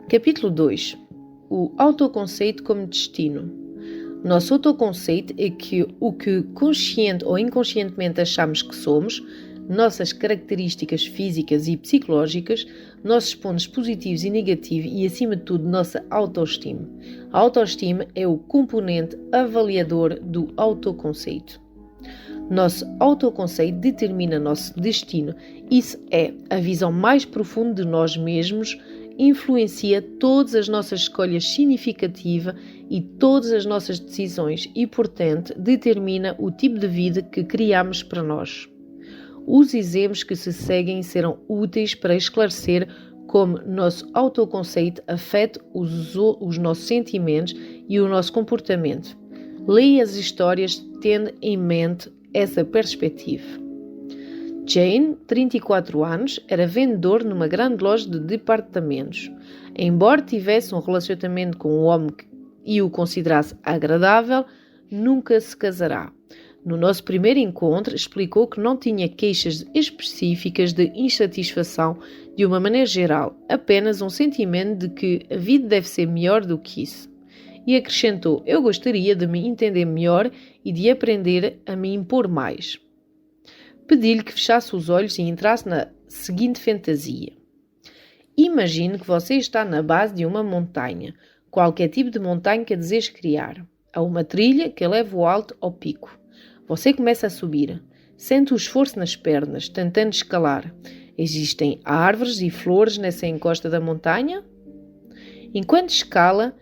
Capítulo 2. O autoconceito como destino. Nosso autoconceito é o que consciente ou inconscientemente achamos que somos, nossas características físicas e psicológicas, nossos pontos positivos e negativos e, acima de tudo, nossa autoestima. A autoestima é o componente avaliador do autoconceito. Nosso autoconceito determina nosso destino. Isso é a visão mais profunda de nós mesmos, influencia todas as nossas escolhas significativas e todas as nossas decisões e, portanto, determina o tipo de vida que criamos para nós. Os exemplos que se seguem serão úteis para esclarecer como nosso autoconceito afeta os nossos sentimentos e o nosso comportamento. Leia as histórias tendo em mente essa perspectiva. Jane, 34 anos, era vendedor numa grande loja de departamentos. Embora tivesse um relacionamento com um homem e o considerasse agradável, nunca se casará. No nosso primeiro encontro, explicou que não tinha queixas específicas de insatisfação de uma maneira geral, apenas um sentimento de que a vida deve ser melhor do que isso. E acrescentou: eu gostaria de me entender melhor e de aprender a me impor mais. Pedi-lhe que fechasse os olhos e entrasse na seguinte fantasia. Imagine que você está na base de uma montanha, qualquer tipo de montanha que deseje criar. Há uma trilha que leva o alto ao pico. Você começa a subir. Sente o esforço nas pernas, tentando escalar. Existem árvores e flores nessa encosta da montanha? Enquanto escala,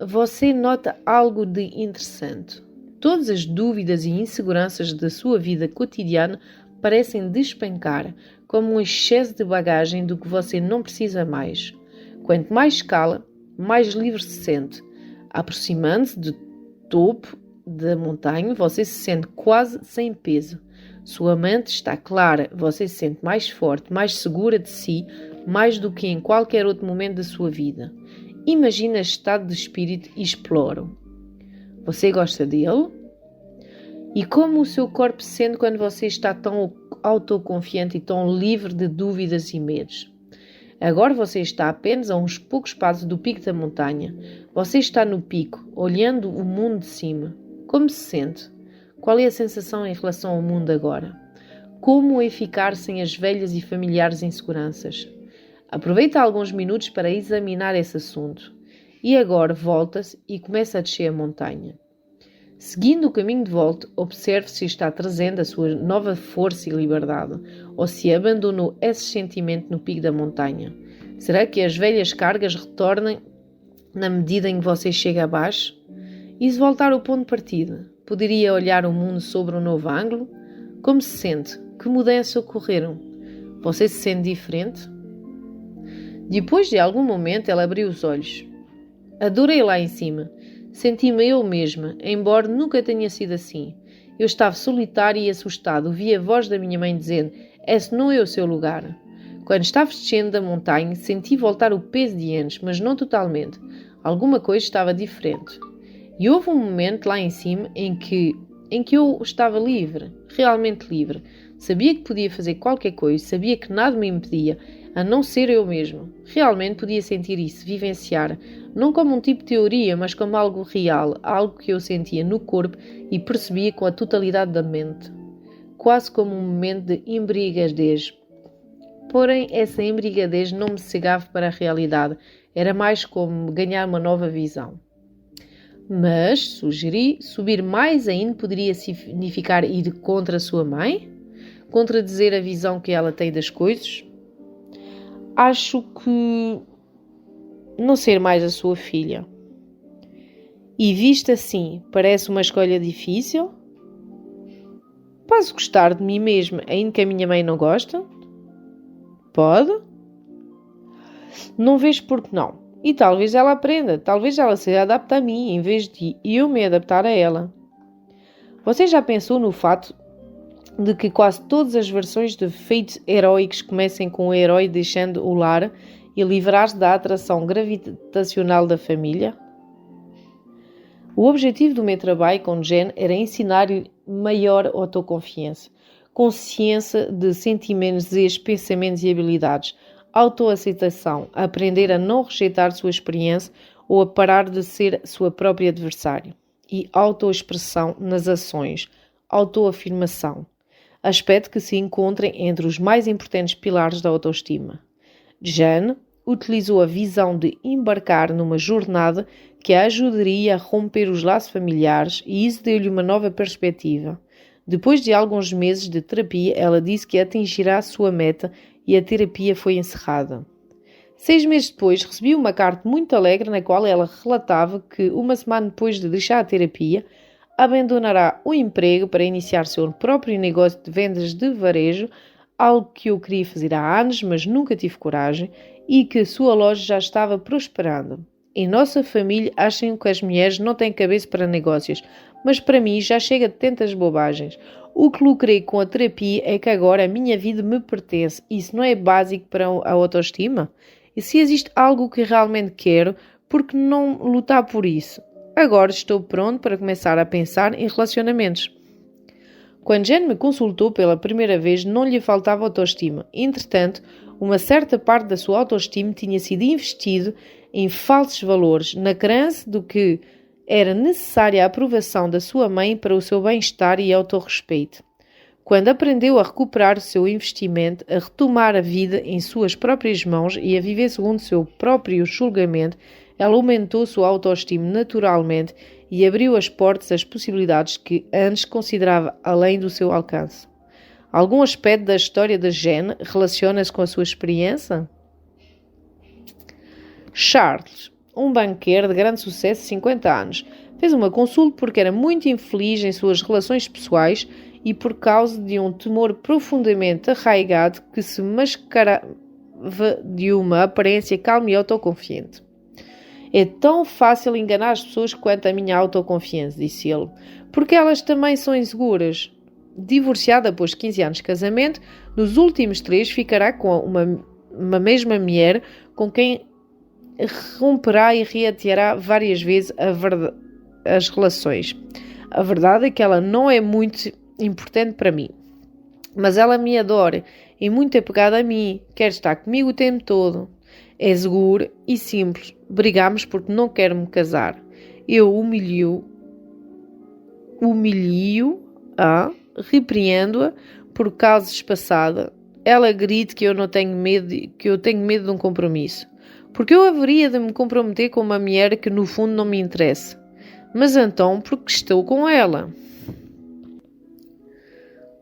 você nota algo de interessante. Todas as dúvidas e inseguranças da sua vida cotidiana parecem despencar, como um excesso de bagagem do que você não precisa mais. Quanto mais escala, mais livre se sente. Aproximando-se do topo da montanha, você se sente quase sem peso. Sua mente está clara, você se sente mais forte, mais segura de si, mais do que em qualquer outro momento da sua vida. Imagina este estado de espírito e explore-o. Você gosta dele? E como o seu corpo se sente quando você está tão autoconfiante e tão livre de dúvidas e medos? Agora você está apenas a uns poucos passos do pico da montanha. Você está no pico, olhando o mundo de cima. Como se sente? Qual é a sensação em relação ao mundo agora? Como é ficar sem as velhas e familiares inseguranças? Aproveita alguns minutos para examinar esse assunto. E agora volta-se e começa a descer a montanha. Seguindo o caminho de volta, observe se está trazendo a sua nova força e liberdade, ou se abandonou esse sentimento no pico da montanha. Será que as velhas cargas retornam na medida em que você chega abaixo? E se voltar ao ponto de partida, poderia olhar o mundo sobre um novo ângulo? Como se sente? Que mudanças ocorreram? Você se sente diferente? Depois de algum momento, ela abriu os olhos. Adorei lá em cima. Senti-me eu mesma, embora nunca tenha sido assim. Eu estava solitária e assustado. Ouvi a voz da minha mãe dizendo: esse não é o seu lugar. Quando estava descendo da montanha, senti voltar o peso de antes, mas não totalmente. Alguma coisa estava diferente. E houve um momento lá em cima em que eu estava livre, realmente livre. Sabia que podia fazer qualquer coisa, sabia que nada me impedia, a não ser eu mesmo. Realmente podia sentir isso, vivenciar, não como um tipo de teoria, mas como algo real, algo que eu sentia no corpo e percebia com a totalidade da mente. Quase como um momento de embriaguez. Porém, essa embriaguez não me cegava para a realidade, era mais como ganhar uma nova visão. Mas, sugeri, subir mais ainda poderia significar ir contra a sua mãe? Contradizer a visão que ela tem das coisas? Acho que não ser mais a sua filha. E visto assim, parece uma escolha difícil? Posso gostar de mim mesma, ainda que a minha mãe não goste? Pode? Não vejo por que não. E talvez ela aprenda, talvez ela se adapte a mim, em vez de eu me adaptar a ela. Você já pensou no fato de que quase todas as versões de feitos heróicos começam com o herói deixando o lar e livrar-se da atração gravitacional da família? O objetivo do meu trabalho com Jen era ensinar-lhe maior autoconfiança, consciência de sentimentos, desejos, pensamentos e habilidades, autoaceitação, aprender a não rejeitar sua experiência ou a parar de ser sua própria adversária. E autoexpressão nas ações, autoafirmação, aspecto que se encontra entre os mais importantes pilares da autoestima. Jane utilizou a visão de embarcar numa jornada que a ajudaria a romper os laços familiares e isso deu-lhe uma nova perspectiva. Depois de alguns meses de terapia, ela disse que atingirá a sua meta e a terapia foi encerrada. 6 meses depois, recebi uma carta muito alegre na qual ela relatava que, uma semana depois de deixar a terapia, abandonará o emprego para iniciar seu próprio negócio de vendas de varejo, algo que eu queria fazer há anos, mas nunca tive coragem, e que a sua loja já estava prosperando. Em nossa família acham que as mulheres não têm cabeça para negócios, mas para mim já chega de tantas bobagens. O que lucrei com a terapia é que agora a minha vida me pertence. Isso não é básico para a autoestima? E se existe algo que realmente quero, por que não lutar por isso? Agora estou pronto para começar a pensar em relacionamentos. Quando Jane me consultou pela primeira vez, não lhe faltava autoestima. Entretanto, uma certa parte da sua autoestima tinha sido investido em falsos valores, na crença de que era necessária a aprovação da sua mãe para o seu bem-estar e autorrespeito. Quando aprendeu a recuperar o seu investimento, a retomar a vida em suas próprias mãos e a viver segundo o seu próprio julgamento, ela aumentou sua autoestima naturalmente e abriu as portas às possibilidades que antes considerava além do seu alcance. Algum aspecto da história da Jane relaciona-se com a sua experiência? Charles, um banqueiro de grande sucesso de 50 anos, fez uma consulta porque era muito infeliz em suas relações pessoais e por causa de um temor profundamente arraigado que se mascarava de uma aparência calma e autoconfiante. É tão fácil enganar as pessoas quanto a minha autoconfiança, disse ele, porque elas também são inseguras. Divorciada após 15 anos de casamento, nos últimos 3 ficará com uma mesma mulher com quem romperá e reateará várias vezes as relações. A verdade é que ela não é muito importante para mim, mas ela me adora e muito apegada a mim, quer estar comigo o tempo todo. É seguro e simples. Brigamos porque não quero me casar. Eu humilho-a, repreendo-a por causas passadas. Ela grita que eu tenho medo de um compromisso. Porque eu haveria de me comprometer com uma mulher que no fundo não me interessa. Mas então, porque estou com ela?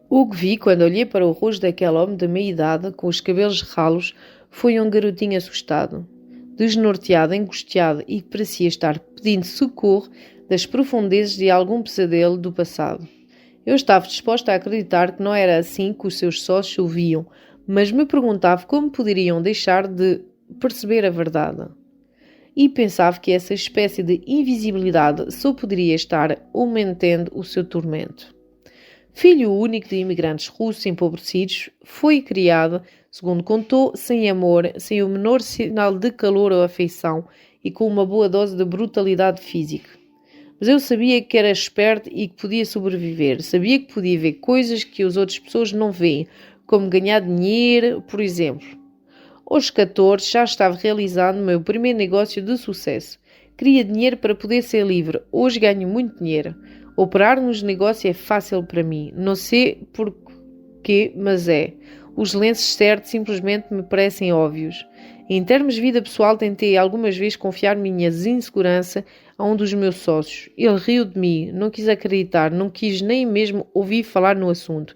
O que vi quando olhei para o rosto daquele homem de meia idade, com os cabelos ralos, foi um garotinho assustado, desnorteado, angustiado e que parecia estar pedindo socorro das profundezas de algum pesadelo do passado. Eu estava disposta a acreditar que não era assim que os seus sócios o viam, mas me perguntava como poderiam deixar de perceber a verdade. E pensava que essa espécie de invisibilidade só poderia estar aumentando o seu tormento. Filho único de imigrantes russos empobrecidos, foi criado, segundo contou, sem amor, sem o menor sinal de calor ou afeição e com uma boa dose de brutalidade física. Mas eu sabia que era esperto e que podia sobreviver. Sabia que podia ver coisas que as outras pessoas não veem, como ganhar dinheiro, por exemplo. Aos 14 já estava realizando o meu primeiro negócio de sucesso. Queria dinheiro para poder ser livre. Hoje ganho muito dinheiro. Operar nos negócios é fácil para mim. Não sei porquê, mas é. Os lenços certos simplesmente me parecem óbvios. Em termos de vida pessoal, tentei algumas vezes confiar minhas inseguranças a um dos meus sócios. Ele riu de mim, não quis acreditar, não quis nem mesmo ouvir falar no assunto.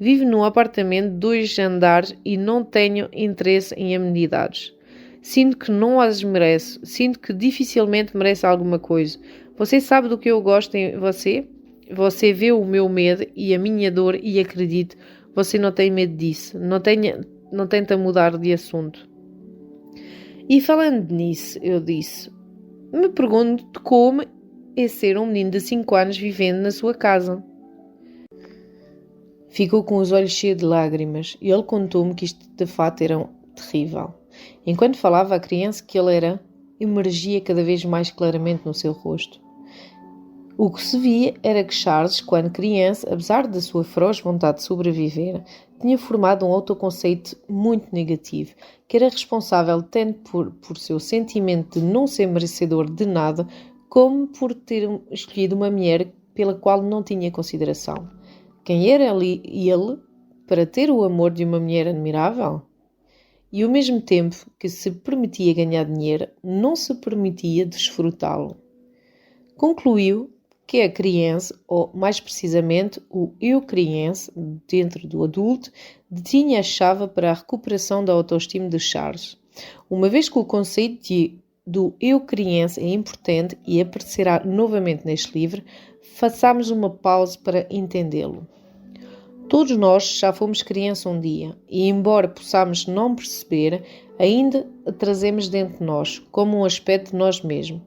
Vivo num apartamento de 2 andares e não tenho interesse em amenidades. Sinto que não as mereço. Sinto que dificilmente mereço alguma coisa. Você sabe do que eu gosto em você? Você vê o meu medo e a minha dor e acredite, você não tem medo disso. Não tenta mudar de assunto. E falando nisso, eu disse, me pergunto como é ser um menino de 5 anos vivendo na sua casa. Ficou com os olhos cheios de lágrimas e ele contou-me que isto de fato era terrível. Enquanto falava, a criança que ele era emergia cada vez mais claramente no seu rosto. O que se via era que Charles, quando criança, apesar da sua feroz vontade de sobreviver, tinha formado um autoconceito muito negativo, que era responsável tanto por seu sentimento de não ser merecedor de nada, como por ter escolhido uma mulher pela qual não tinha consideração. Quem era ele para ter o amor de uma mulher admirável? E ao mesmo tempo que se permitia ganhar dinheiro, não se permitia desfrutá-lo. Concluiu que a criança, ou mais precisamente o eu criança, dentro do adulto, detinha a chave para a recuperação da autoestima de Charles. Uma vez que o conceito do eu criança é importante e aparecerá novamente neste livro, façamos uma pausa para entendê-lo. Todos nós já fomos criança um dia e, embora possamos não perceber, ainda a trazemos dentro de nós, como um aspecto de nós mesmos.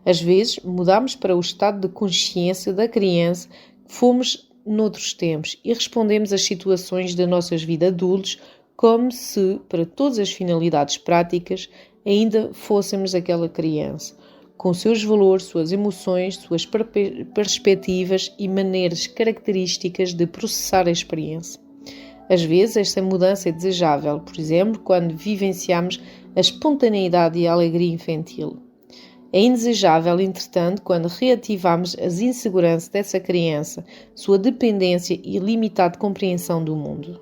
Às vezes, mudamos para o estado de consciência da criança que fomos noutros tempos e respondemos às situações da nossa vida adultos como se, para todas as finalidades práticas, ainda fôssemos aquela criança, com seus valores, suas emoções, suas perspectivas e maneiras características de processar a experiência. Às vezes, esta mudança é desejável, por exemplo, quando vivenciamos a espontaneidade e a alegria infantil. É indesejável, entretanto, quando reativamos as inseguranças dessa criança, sua dependência e limitada compreensão do mundo.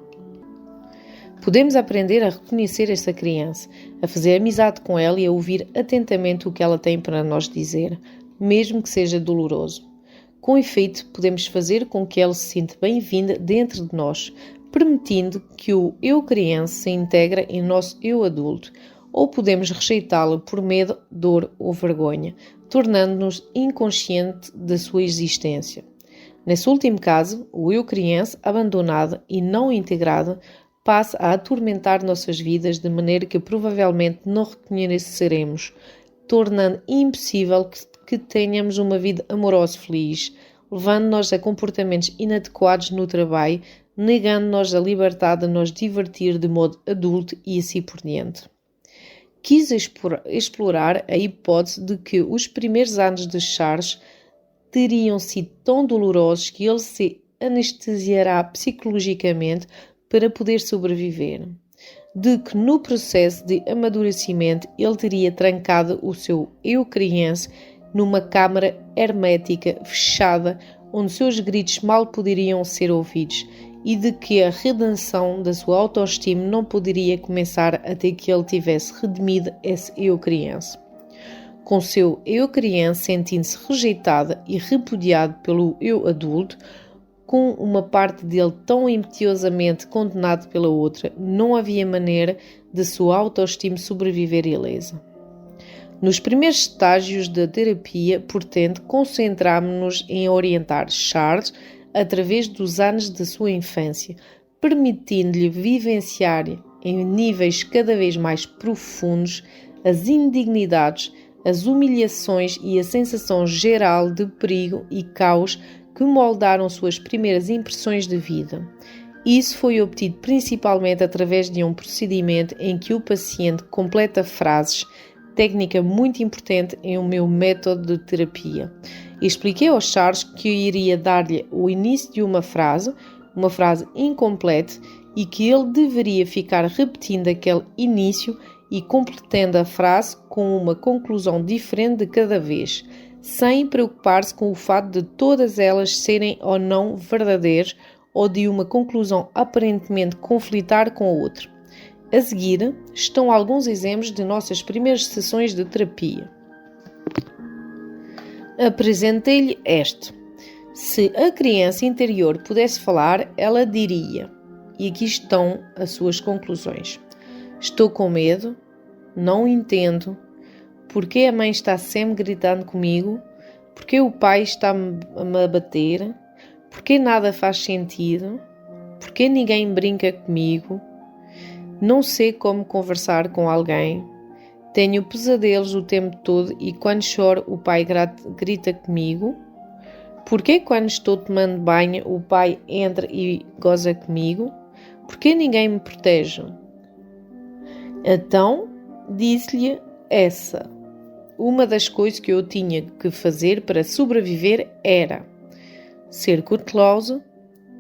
Podemos aprender a reconhecer esta criança, a fazer amizade com ela e a ouvir atentamente o que ela tem para nos dizer, mesmo que seja doloroso. Com efeito, podemos fazer com que ela se sinta bem-vinda dentro de nós, permitindo que o eu criança se integre em nosso eu adulto, ou podemos rejeitá-lo por medo, dor ou vergonha, tornando-nos inconscientes da sua existência. Nesse último caso, o eu criança, abandonado e não integrado, passa a atormentar nossas vidas de maneira que provavelmente não reconheceremos, tornando impossível que tenhamos uma vida amorosa feliz, levando-nos a comportamentos inadequados no trabalho, negando-nos a liberdade de nos divertir de modo adulto e assim por diante. Quis explorar a hipótese de que os primeiros anos de Charles teriam sido tão dolorosos que ele se anestesiará psicologicamente para poder sobreviver, de que no processo de amadurecimento ele teria trancado o seu eu criança numa câmara hermética fechada onde seus gritos mal poderiam ser ouvidos e de que a redenção da sua autoestima não poderia começar até que ele tivesse redimido esse eu criança. Com seu eu criança sentindo-se rejeitada e repudiado pelo eu adulto, com uma parte dele tão impetuosamente condenado pela outra, não havia maneira de sua autoestima sobreviver ilesa. Nos primeiros estágios da terapia, portanto, concentrámos-nos em orientar Charles através dos anos da sua infância, permitindo-lhe vivenciar em níveis cada vez mais profundos as indignidades, as humilhações e a sensação geral de perigo e caos que moldaram suas primeiras impressões de vida. Isso foi obtido principalmente através de um procedimento em que o paciente completa frases, técnica muito importante em o meu método de terapia. Expliquei ao Charles que eu iria dar-lhe o início de uma frase incompleta, e que ele deveria ficar repetindo aquele início e completando a frase com uma conclusão diferente de cada vez, sem preocupar-se com o fato de todas elas serem ou não verdadeiras ou de uma conclusão aparentemente conflitar com a outra. A seguir estão alguns exemplos de nossas primeiras sessões de terapia. Apresentei-lhe este. Se a criança interior pudesse falar, ela diria, e aqui estão as suas conclusões. Estou com medo, não entendo, porque a mãe está sempre gritando comigo, porque o pai está-me a bater, porque nada faz sentido, porque ninguém brinca comigo, não sei como conversar com alguém, tenho pesadelos o tempo todo e quando choro o pai grita comigo, porque quando estou tomando banho o pai entra e goza comigo, porque ninguém me protege. Então disse-lhe essa. Uma das coisas que eu tinha que fazer para sobreviver era ser cauteloso,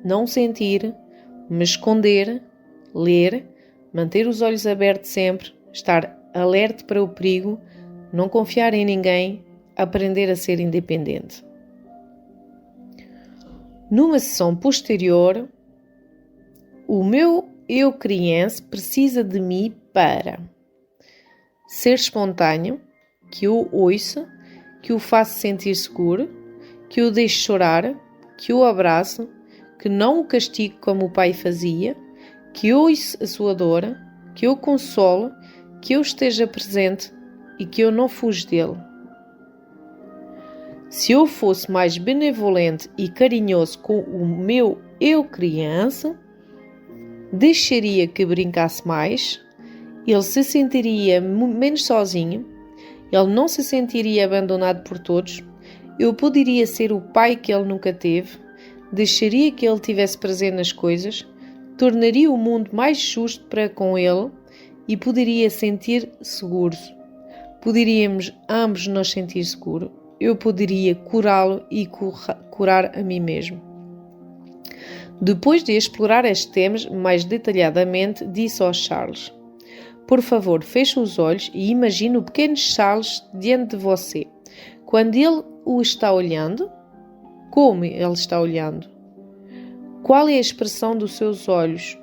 não sentir, me esconder, ler, manter os olhos abertos sempre, estar alerta para o perigo, não confiar em ninguém, aprender a ser independente. Numa sessão posterior, o meu eu criança precisa de mim para ser espontâneo, que eu ouça, que o faça sentir seguro, que o deixe chorar, que o abrace, que não o castigue como o pai fazia, que ouça a sua dor, que eu console, que eu esteja presente e que eu não fuja dele. Se eu fosse mais benevolente e carinhoso com o meu eu criança, deixaria que brincasse mais, ele se sentiria menos sozinho, ele não se sentiria abandonado por todos, eu poderia ser o pai que ele nunca teve, deixaria que ele tivesse prazer nas coisas, tornaria o mundo mais justo para com ele e poderia sentir seguro. Poderíamos ambos nos sentir seguros. Eu poderia curá-lo e curar a mim mesmo. Depois de explorar estes temas mais detalhadamente, disse ao Charles: por favor, feche os olhos e imagine o pequeno Charles diante de você. Quando ele o está olhando, como ele está olhando? Qual é a expressão dos seus olhos?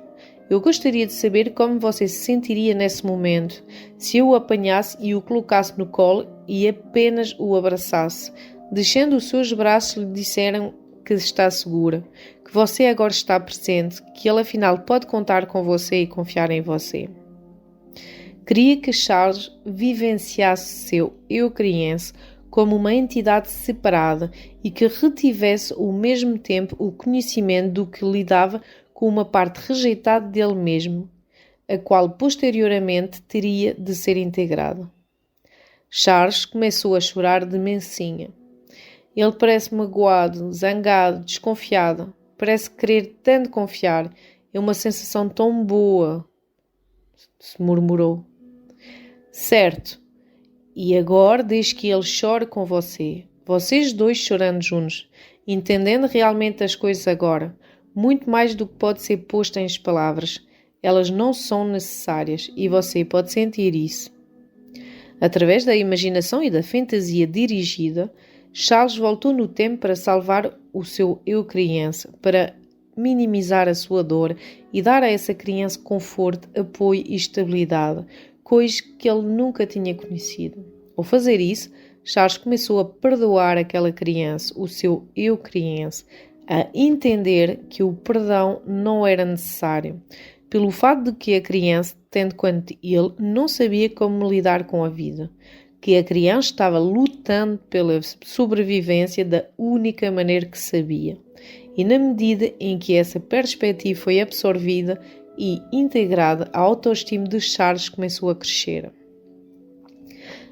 Eu gostaria de saber como você se sentiria nesse momento, se eu o apanhasse e o colocasse no colo e apenas o abraçasse, deixando os seus braços lhe disseram que está segura, que você agora está presente, que ele afinal pode contar com você e confiar em você. Queria que Charles vivenciasse seu eu criança como uma entidade separada e que retivesse ao mesmo tempo o conhecimento do que lidava com uma parte rejeitada dele mesmo, a qual posteriormente teria de ser integrada. Charles começou a chorar de mansinha. Ele parece magoado, zangado, desconfiado. Parece querer tanto confiar. É uma sensação tão boa, se murmurou. Certo. E agora deixe que ele chore com você. Vocês dois chorando juntos, entendendo realmente as coisas agora. Muito mais do que pode ser posto em palavras. Elas não são necessárias e você pode sentir isso. Através da imaginação e da fantasia dirigida, Charles voltou no tempo para salvar o seu eu criança, para minimizar a sua dor e dar a essa criança conforto, apoio e estabilidade, coisas que ele nunca tinha conhecido. Ao fazer isso, Charles começou a perdoar aquela criança, o seu eu criança, a entender que o perdão não era necessário, pelo fato de que a criança, tanto quanto ele, não sabia como lidar com a vida, que a criança estava lutando pela sobrevivência da única maneira que sabia. E na medida em que essa perspectiva foi absorvida e integrada, a autoestima de Charles começou a crescer.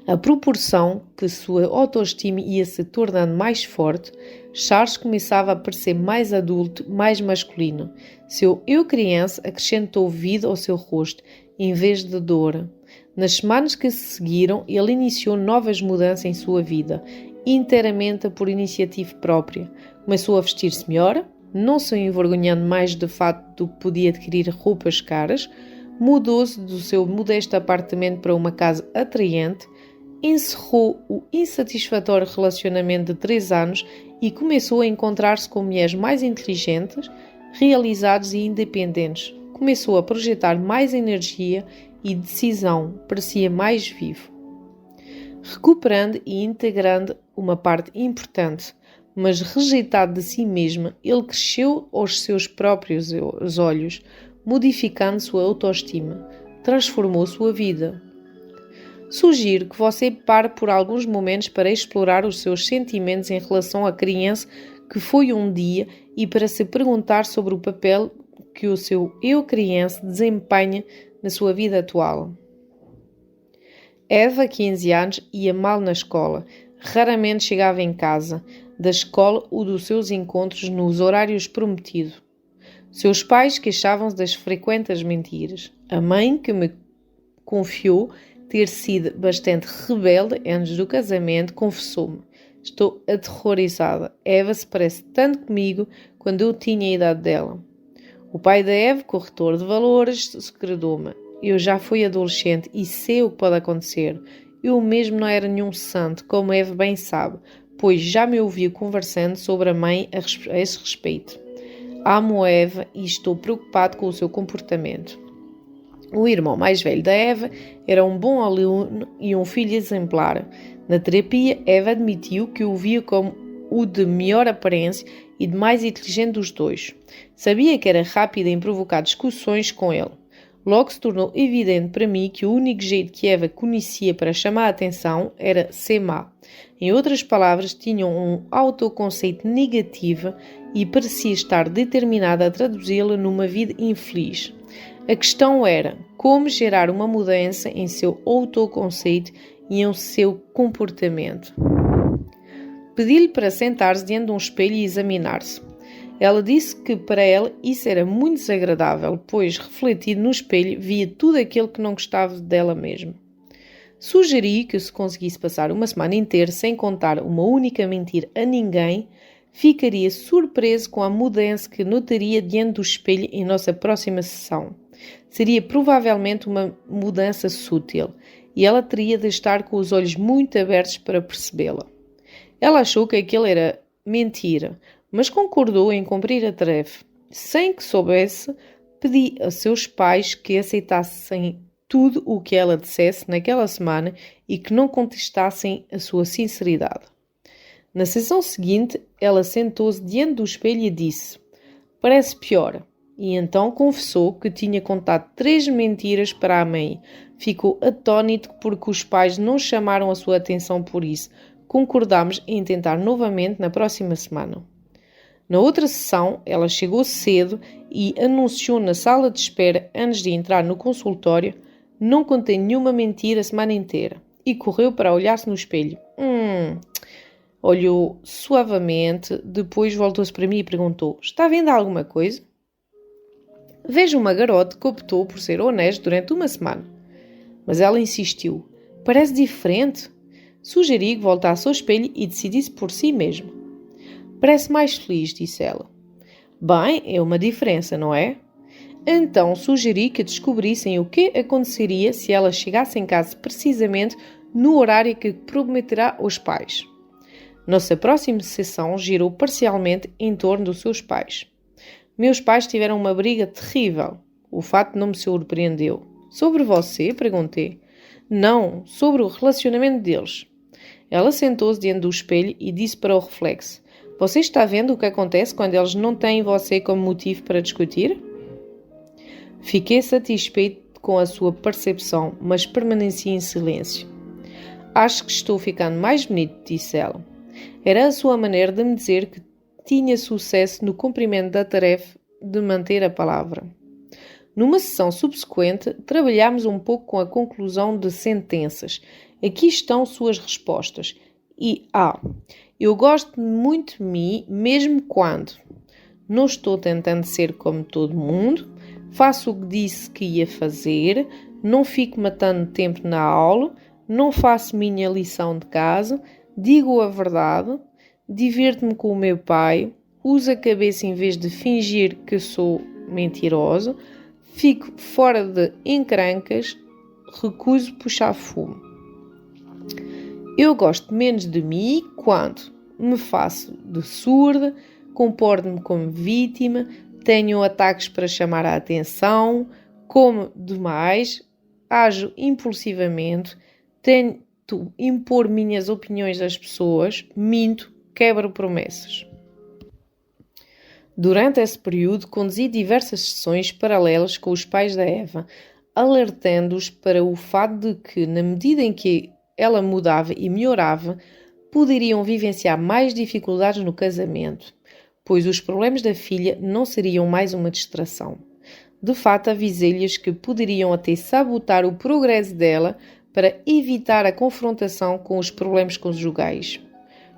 À proporção que sua autoestima ia se tornando mais forte, Charles começava a parecer mais adulto, mais masculino. Seu eu criança acrescentou vida ao seu rosto, em vez de dor. Nas semanas que se seguiram, ele iniciou novas mudanças em sua vida, inteiramente por iniciativa própria. Começou a vestir-se melhor, não se envergonhando mais do fato de que podia adquirir roupas caras, mudou-se do seu modesto apartamento para uma casa atraente, encerrou o insatisfatório relacionamento de 3 anos e começou a encontrar-se com mulheres mais inteligentes, realizadas e independentes. Começou a projetar mais energia e decisão, parecia mais vivo. Recuperando e integrando uma parte importante, mas rejeitado de si mesmo, ele cresceu aos seus próprios olhos, modificando sua autoestima, transformou sua vida. Sugiro que você pare por alguns momentos para explorar os seus sentimentos em relação à criança que foi um dia e para se perguntar sobre o papel que o seu eu criança desempenha na sua vida atual. Eva, 15 anos, ia mal na escola. Raramente chegava em casa, da escola ou dos seus encontros nos horários prometidos. Seus pais queixavam-se das frequentes mentiras. A mãe, que me confiou ter sido bastante rebelde antes do casamento, confessou-me: estou aterrorizada. Eva se parece tanto comigo quando eu tinha a idade dela. O pai da Eve, corretor de valores, segredou-me. Eu já fui adolescente e sei o que pode acontecer. Eu mesmo não era nenhum santo, como Eve bem sabe, pois já me ouviu conversando sobre a mãe a esse respeito. Amo Eve e estou preocupado com o seu comportamento. O irmão mais velho da Eve era um bom aluno e um filho exemplar. Na terapia, Eve admitiu que o via como o de melhor aparência e de mais inteligente dos dois. Sabia que era rápida em provocar discussões com ele. Logo se tornou evidente para mim que o único jeito que Eva conhecia para chamar a atenção era ser má. Em outras palavras, tinha um autoconceito negativo e parecia estar determinada a traduzi-la numa vida infeliz. A questão era como gerar uma mudança em seu autoconceito e em seu comportamento. Pedi-lhe para sentar-se diante de um espelho e examinar-se. Ela disse que para ela isso era muito desagradável, pois, refletido no espelho, via tudo aquilo que não gostava dela mesma. Sugeri que se conseguisse passar uma semana inteira sem contar uma única mentira a ninguém, ficaria surpreso com a mudança que notaria diante do espelho em nossa próxima sessão. Seria provavelmente uma mudança sutil, e ela teria de estar com os olhos muito abertos para percebê-la. Ela achou que aquilo era mentira, mas concordou em cumprir a tarefa. Sem que soubesse, pedi a seus pais que aceitassem tudo o que ela dissesse naquela semana e que não contestassem a sua sinceridade. Na sessão seguinte, ela sentou-se diante do espelho e disse: "Parece pior." E então confessou que tinha contado 3 mentiras para a mãe. Ficou atônito porque os pais não chamaram a sua atenção por isso. Concordámos em tentar novamente na próxima semana. Na outra sessão, ela chegou cedo e anunciou na sala de espera antes de entrar no consultório: "Não contei nenhuma mentira a semana inteira." E correu para olhar-se no espelho. Olhou suavemente, depois voltou-se para mim e perguntou: "Está vendo alguma coisa?" Vejo uma garota que optou por ser honesta durante uma semana. Mas ela insistiu: "Parece diferente." Sugeri que voltasse ao espelho e decidisse por si mesma. "Parece mais feliz", disse ela. "Bem, é uma diferença, não é?" Então sugeri que descobrissem o que aconteceria se ela chegasse em casa precisamente no horário que prometerá aos pais. Nossa próxima sessão girou parcialmente em torno dos seus pais. Meus pais tiveram uma briga terrível. O fato não me surpreendeu. "Sobre você?" perguntei. "Não, sobre o relacionamento deles." Ela sentou-se diante do espelho e disse para o reflexo: "Você está vendo o que acontece quando eles não têm você como motivo para discutir?" Fiquei satisfeito com a sua percepção, mas permaneci em silêncio. "Acho que estou ficando mais bonito", disse ela. Era a sua maneira de me dizer que tinha sucesso no cumprimento da tarefa de manter a palavra. Numa sessão subsequente, trabalhámos um pouco com a conclusão de sentenças. Aqui estão suas respostas. Eu gosto muito de mim, mesmo quando não estou tentando ser como todo mundo, faço o que disse que ia fazer, não fico matando tempo na aula, não faço minha lição de casa, digo a verdade, divirto-me com o meu pai, uso a cabeça em vez de fingir que sou mentirosa, fico fora de encrancas, recuso puxar fumo. Eu gosto menos de mim quando me faço de surda, comporto-me como vítima, tenho ataques para chamar a atenção, como demais, ajo impulsivamente, tento impor minhas opiniões às pessoas, minto, quebro promessas. Durante esse período, conduzi diversas sessões paralelas com os pais da Eva, alertando-os para o fato de que, na medida em que ela mudava e melhorava, poderiam vivenciar mais dificuldades no casamento, pois os problemas da filha não seriam mais uma distração. De fato, avisei-lhes que poderiam até sabotar o progresso dela para evitar a confrontação com os problemas conjugais.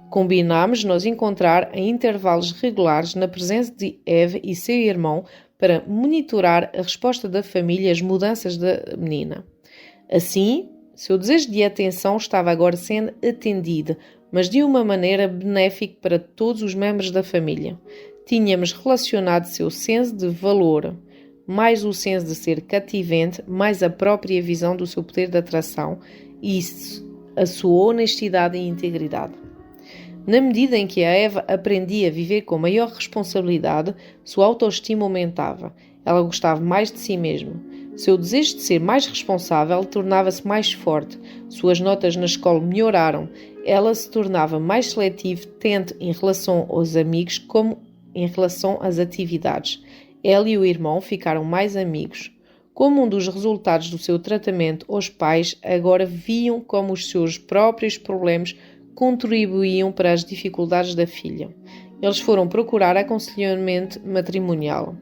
Combinámos nos encontrar em intervalos regulares na presença de Eva e seu irmão para monitorar a resposta da família às mudanças da menina. Assim, seu desejo de atenção estava agora sendo atendido, mas de uma maneira benéfica para todos os membros da família. Tínhamos relacionado seu senso de valor, mais o senso de ser cativante, mais a própria visão do seu poder de atração e a sua honestidade e integridade. Na medida em que a Eva aprendia a viver com maior responsabilidade, sua autoestima aumentava. Ela gostava mais de si mesma. Seu desejo de ser mais responsável tornava-se mais forte. Suas notas na escola melhoraram. Ela se tornava mais seletiva, tanto em relação aos amigos como em relação às atividades. Ela e o irmão ficaram mais amigos. Como um dos resultados do seu tratamento, os pais agora viam como os seus próprios problemas contribuíam para as dificuldades da filha. Eles foram procurar aconselhamento matrimonial.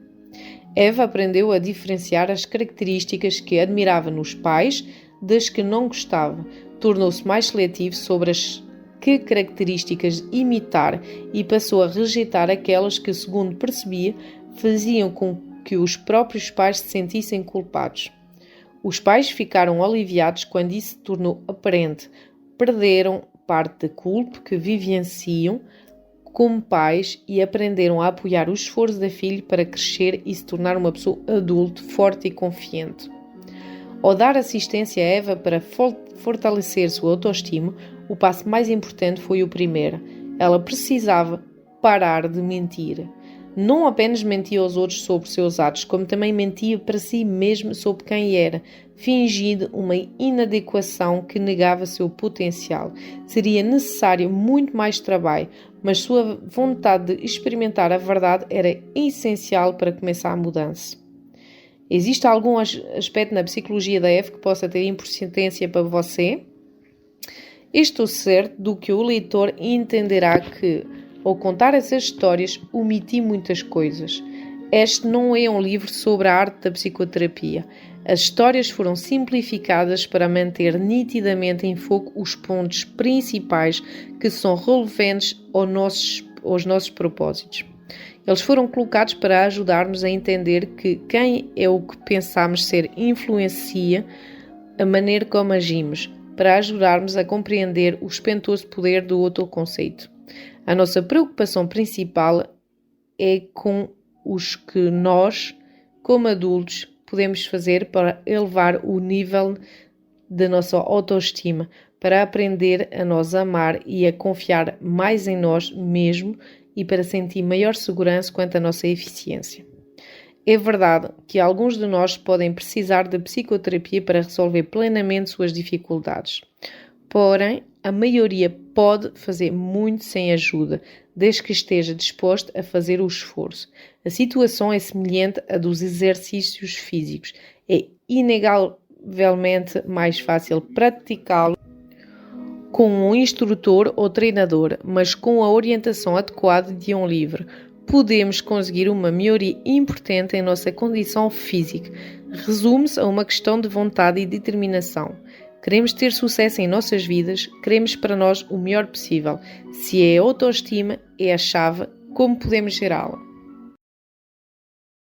Eva aprendeu a diferenciar as características que admirava nos pais das que não gostava. Tornou-se mais seletivo sobre as que características imitar e passou a rejeitar aquelas que, segundo percebia, faziam com que os próprios pais se sentissem culpados. Os pais ficaram aliviados quando isso se tornou aparente. Perderam parte da culpa que vivenciam como pais e aprenderam a apoiar o esforço da filha para crescer e se tornar uma pessoa adulta, forte e confiante. Ao dar assistência a Eva para fortalecer sua autoestima, o passo mais importante foi o primeiro. Ela precisava parar de mentir. Não apenas mentia aos outros sobre seus atos, como também mentia para si mesma sobre quem era, fingindo uma inadequação que negava seu potencial. Seria necessário muito mais trabalho, mas sua vontade de experimentar a verdade era essencial para começar a mudança. Existe algum aspecto na psicologia da Eva que possa ter importância para você? Estou certo do que o leitor entenderá que, ao contar essas histórias, omiti muitas coisas. Este não é um livro sobre a arte da psicoterapia. As histórias foram simplificadas para manter nitidamente em foco os pontos principais que são relevantes aos nossos propósitos. Eles foram colocados para ajudar-nos a entender que quem é o que pensamos ser influencia a maneira como agimos, para ajudarmos a compreender o espantoso poder do autoconceito. A nossa preocupação principal é com os que nós, como adultos, podemos fazer para elevar o nível da nossa autoestima, para aprender a nos amar e a confiar mais em nós mesmos e para sentir maior segurança quanto à nossa eficiência. É verdade que alguns de nós podem precisar de psicoterapia para resolver plenamente suas dificuldades. Porém, a maioria pode fazer muito sem ajuda, desde que esteja disposto a fazer o esforço. A situação é semelhante à dos exercícios físicos. É inegavelmente mais fácil praticá-lo com um instrutor ou treinador, mas com a orientação adequada de um livro, podemos conseguir uma melhoria importante em nossa condição física. Resume-se a uma questão de vontade e determinação. Queremos ter sucesso em nossas vidas, queremos para nós o melhor possível. Se é a autoestima, é a chave, como podemos gerá-la?